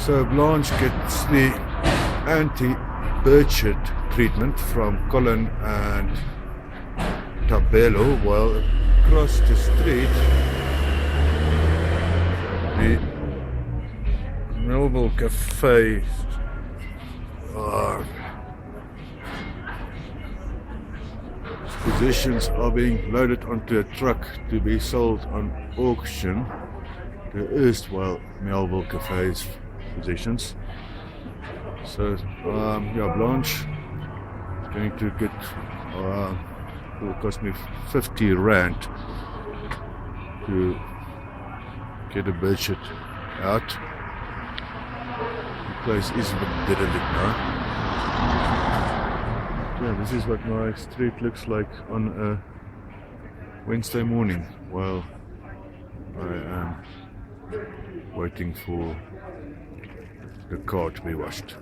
So Blanche gets the anti-bird shit treatment from Colin and Tabello, while across the street the Melville Cafe possessions are being loaded onto a truck to be sold on auction. The erstwhile Melville Cafe's possessions. So yeah, Blanche is going to get it will cost me 50 rand to get a budget out. The place is a bit derelict now. Yeah, this is what my street looks like on a Wednesday morning while I am waiting for the car to be washed.